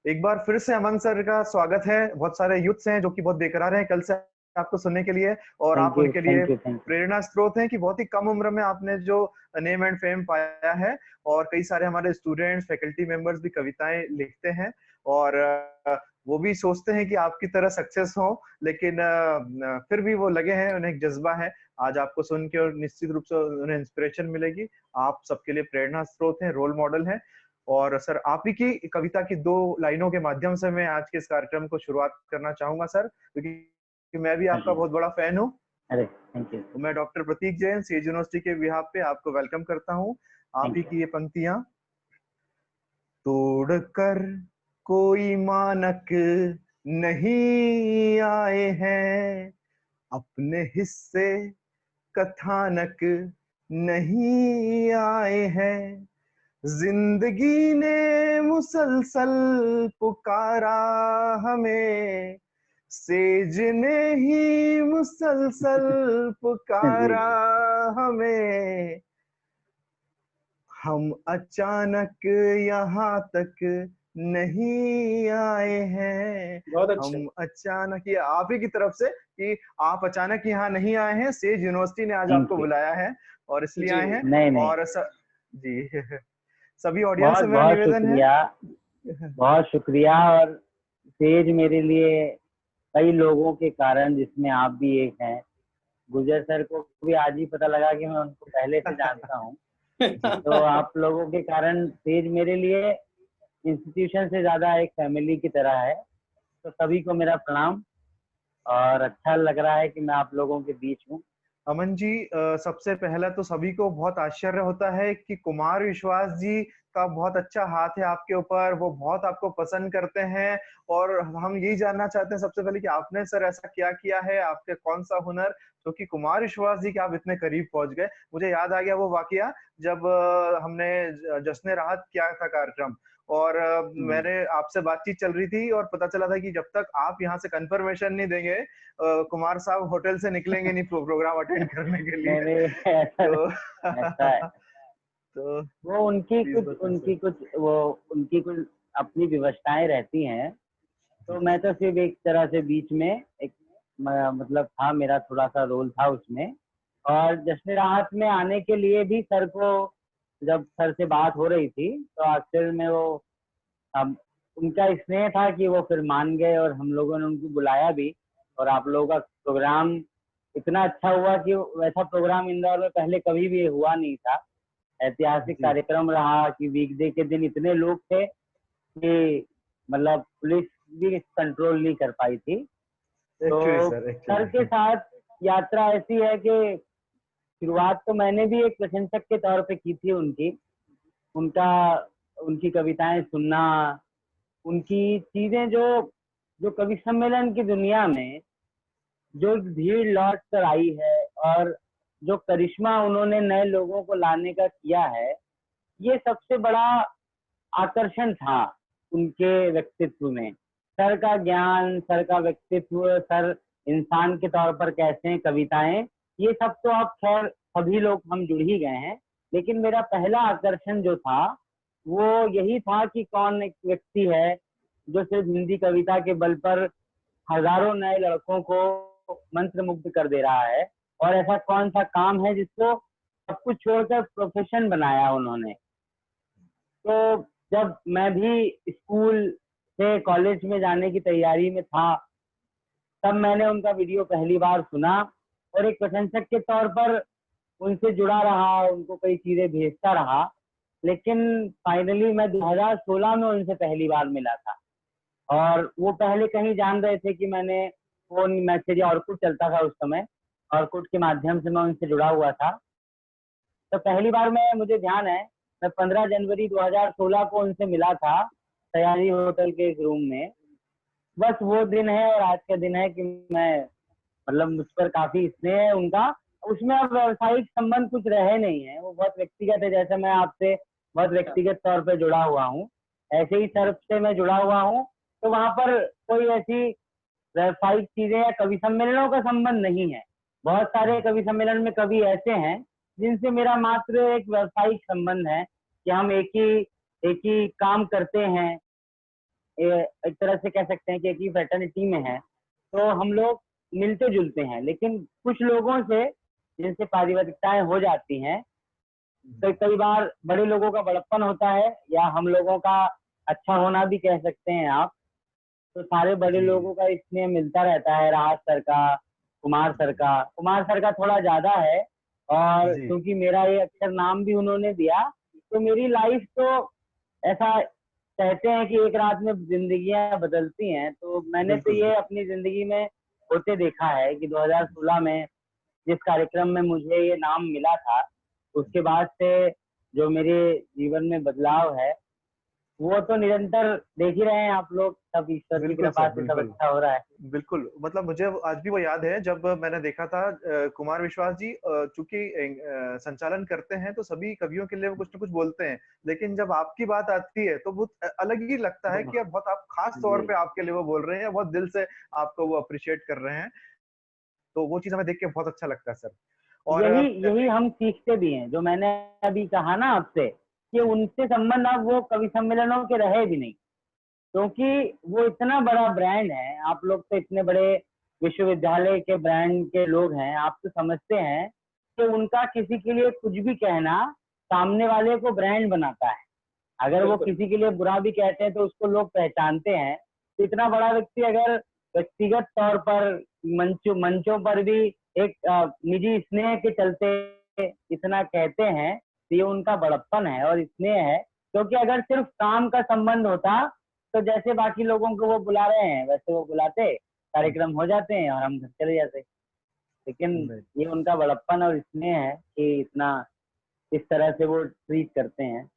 एक बार फिर से अमन सर का स्वागत है। बहुत सारे यूथ्स हैं जो कि बहुत बेकरार हैं कल से आपको सुनने के लिए, और आप थैंक यू उनके लिए थैंक यू थैंक यू। प्रेरणा स्रोत हैं कि बहुत ही कम उम्र में आपने जो नेम एंड फेम पाया है। और कई सारे हमारे स्टूडेंट्स, फैकल्टी मेंबर्स भी कविताएं लिखते हैं, और वो भी सोचते हैं कि आपकी तरह सक्सेस हो, लेकिन फिर भी वो लगे हैं, उन्हें एक जज्बा है। आज आपको सुन के और निश्चित रूप से उन्हें इंस्पिरेशन मिलेगी। आप सबके लिए प्रेरणा स्रोत हैं, रोल मॉडल हैं। और सर, आप ही की कविता की दो लाइनों के माध्यम से मैं आज के इस कार्यक्रम को शुरुआत करना चाहूंगा सर, क्योंकि मैं भी हाँ आपका जी। बहुत बड़ा फैन हूँ। अरे थैंक यू तो मैं डॉक्टर प्रतीक जैन, सेज यूनिवर्सिटी के बिहाफ पे आपको वेलकम करता हूँ। आप थैंक ही यू। की ये पंक्तियां। तोड़कर कोई मानक नहीं आए हैं, अपने हिस्से कथानक नहीं आए हैं, जिंदगी ने मुसलसल पुकारा हमें, सेज ने ही मुसलसल जी पुकारा जी। हमें, हम अचानक यहाँ तक नहीं आए हैं। बहुत अच्छा। हम अचानक, ये आप ही की तरफ से कि आप अचानक यहाँ नहीं आए हैं, सेज यूनिवर्सिटी ने आज आपको थैंक यू। बुलाया है और इसलिए जी आए हैं। नहीं नहीं, और जी सभी ऑडियंस बहुत से मेरा बहुत निवेदन है। शुक्रिया। बहुत शुक्रिया। और तेज मेरे लिए कई लोगों के कारण, जिसमें आप भी एक हैं। गुजर सर को भी आज ही पता लगा कि मैं उनको पहले से जानता हूँ। तो आप लोगों के कारण तेज मेरे लिए इंस्टीट्यूशन से ज्यादा एक फैमिली की तरह है। तो सभी को मेरा प्रणाम, और अच्छा लग रहा है कि मैं आप लोगों के बीच हूँ। अमन जी, सबसे पहला तो सभी को बहुत आश्चर्य होता है कि कुमार विश्वास जी का बहुत अच्छा हाथ है आपके ऊपर, वो बहुत आपको पसंद करते हैं। और हम यही जानना चाहते हैं सबसे पहले कि आपने सर ऐसा क्या किया है, आपके कौन सा हुनर जो कि कुमार विश्वास जी के आप इतने करीब पहुंच गए। मुझे याद आ गया वो वाकया जब हमने जश्न राहत किया था कार्यक्रम, और मैंने आपसे बातचीत चल रही थी और पता चला था कि जब तक आप यहाँ से कंफर्मेशन नहीं देंगे, कुमार साहब होटल से निकलेंगे नहीं प्रोग्राम अटेंड करने के लिए। नहीं नहीं, ऐसा तो ऐसा है। तो वो उनकी प्लीज कुछ बताएं सर। उनकी कुछ वो उनकी कुछ अपनी व्यवस्थाएं रहती हैं। तो मैं तो सिर्फ एक तरह से बीच में एक मतलब था, मेरा थोड़ा सा रोल था उसमें। और जश्न राहत में आने के लिए भी सर को, जब सर से बात हो रही थी, तो आखिर में वो, अब उनका स्नेह था कि वो फिर मान गए, और हम लोगों ने उनको बुलाया भी। और आप लोगों का प्रोग्राम इतना अच्छा हुआ कि वैसा प्रोग्राम इंदौर में पहले कभी भी हुआ नहीं था। ऐतिहासिक जी, कार्यक्रम रहा कि वीकडे के दिन इतने लोग थे कि मतलब पुलिस भी कंट्रोल नहीं कर पाई थी। एक्चुअली तो सर, सर के एक्चुअली साथ यात्रा ऐसी है कि शुरुआत तो मैंने भी एक प्रशंसक के तौर पे की थी उनकी। उनका उनकी कविताएं सुनना, उनकी चीजें जो जो कवि सम्मेलन की दुनिया में जो भीड़ लौट कर आई है, और जो करिश्मा उन्होंने नए लोगों को लाने का किया है, ये सबसे बड़ा आकर्षण था उनके व्यक्तित्व में। सर का ज्ञान, सर का व्यक्तित्व, सर इंसान के तौर पर कैसे हैं, कविताएं, ये सब तो आप खैर सभी लोग हम जुड़ ही गए हैं। लेकिन मेरा पहला आकर्षण जो था वो यही था कि कौन एक व्यक्ति है जो सिर्फ हिंदी कविता के बल पर हजारों नए लड़कों को मंत्र मुग्ध कर दे रहा है। और ऐसा कौन सा काम है जिसको सब कुछ छोड़कर प्रोफेशन बनाया उन्होंने। तो जब मैं भी स्कूल से कॉलेज में जाने की तैयारी में था, तब मैंने उनका वीडियो पहली बार सुना, और एक प्रशंसक के तौर पर उनसे जुड़ा रहा, उनको कई चीजें भेजता रहा। लेकिन फाइनली मैं 2016 में उनसे पहली बार मिला था। और वो पहले कहीं जान रहे थे कि मैंने फोन मैसेज, ऑर्कुट चलता था उस समय, ऑर्कुट के माध्यम से मैं उनसे जुड़ा हुआ था। तो पहली बार मैं, मुझे ध्यान है, मैं 15 जनवरी 2016 को उनसे मिला था सयाजी होटल के एक रूम में। बस वो दिन है और आज का दिन है कि मैं, मतलब मुझ पर काफी स्नेह है उनका। उसमें अब व्यवसायिक संबंध कुछ रहे नहीं है, वो बहुत व्यक्तिगत है। जैसे मैं आपसे बहुत व्यक्तिगत तौर पर जुड़ा हुआ हूँ, ऐसे ही सर से मैं जुड़ा हुआ हूँ। तो वहां पर कोई ऐसी व्यावसायिक चीजें या कवि सम्मेलनों का संबंध नहीं है। बहुत सारे कवि सम्मेलन में कवि ऐसे हैं जिनसे मेरा मात्र एक व्यावसायिक संबंध है कि हम एक ही काम करते हैं। एक तरह से कह सकते हैं कि एक ही फ्रेटर्निटी में है, तो हम लोग मिलते जुलते हैं। लेकिन कुछ लोगों से जिनसे पारिवारिकताएं हो जाती हैं, तो कई बार बड़े लोगों का बड़प्पन होता है, या हम लोगों का अच्छा होना भी कह सकते हैं आप। तो सारे बड़े जी लोगों का इसमें मिलता रहता है, राज सर का, कुमार सर का थोड़ा ज्यादा है। और जी क्योंकि मेरा ये अक्षर नाम भी उन्होंने दिया, तो मेरी लाइफ तो ऐसा कहते हैं कि एक रात में जिंदगियां बदलती हैं, तो मैंने तो बिल्कुल ये बिल्कुल। अपनी जिंदगी में होते देखा है कि 2016 में जिस कार्यक्रम में मुझे ये नाम मिला था, उसके बाद से जो मेरे जीवन में बदलाव है, वो तो निरंतर देख ही रहे हैं आप लोग, सब ईश्वर की बिल्कुल कृपा सर, से सब बिल्कुल। अच्छा हो रहा है। बिल्कुल, मतलब मुझे आज भी वो याद है जब मैंने देखा था कुमार विश्वास जी चूँकि संचालन करते हैं तो सभी कवियों के लिए वो कुछ न कुछ बोलते हैं। लेकिन जब आपकी बात आती है तो वो अलग ही लगता है कि अब बहुत आप ख़ास तौर जी, पे आपके लिए वो बोल रहे हैं, बहुत दिल से आपको वो एप्रिशिएट कर रहे हैं। तो वो चीज़ हमें देख के बहुत अच्छा लगता है सर। और यही यही जैसे हम सीखते भी हैं, जो मैंने अभी कहा ना आपसे, कि जी, उनसे संबंध अब वो कवि सम्मेलनों के रहे भी नहीं, क्योंकि वो इतना बड़ा ब्रांड है। आप लोग तो इतने बड़े विश्वविद्यालय के ब्रांड के लोग हैं, आप तो समझते हैं कि उनका किसी के लिए कुछ भी कहना सामने वाले को ब्रांड बनाता है। अगर वो बिल्कुल। किसी के लिए बुरा भी कहते हैं तो उसको लोग पहचानते हैं। तो इतना बड़ा व्यक्ति अगर व्यक्तिगत तौर पर मंचों पर भी एक निजी स्नेह के चलते इतना कहते हैं, तो ये उनका बड़प्पन है और स्नेह है। क्योंकि अगर सिर्फ काम का संबंध होता, तो जैसे बाकी लोगों को वो बुला रहे हैं वैसे वो बुलाते, कार्यक्रम हो जाते हैं और हम घर चले जाते। लेकिन नहीं, ये उनका बड़प्पन और स्नेह है कि इतना इस तरह से वो ट्रीट करते हैं।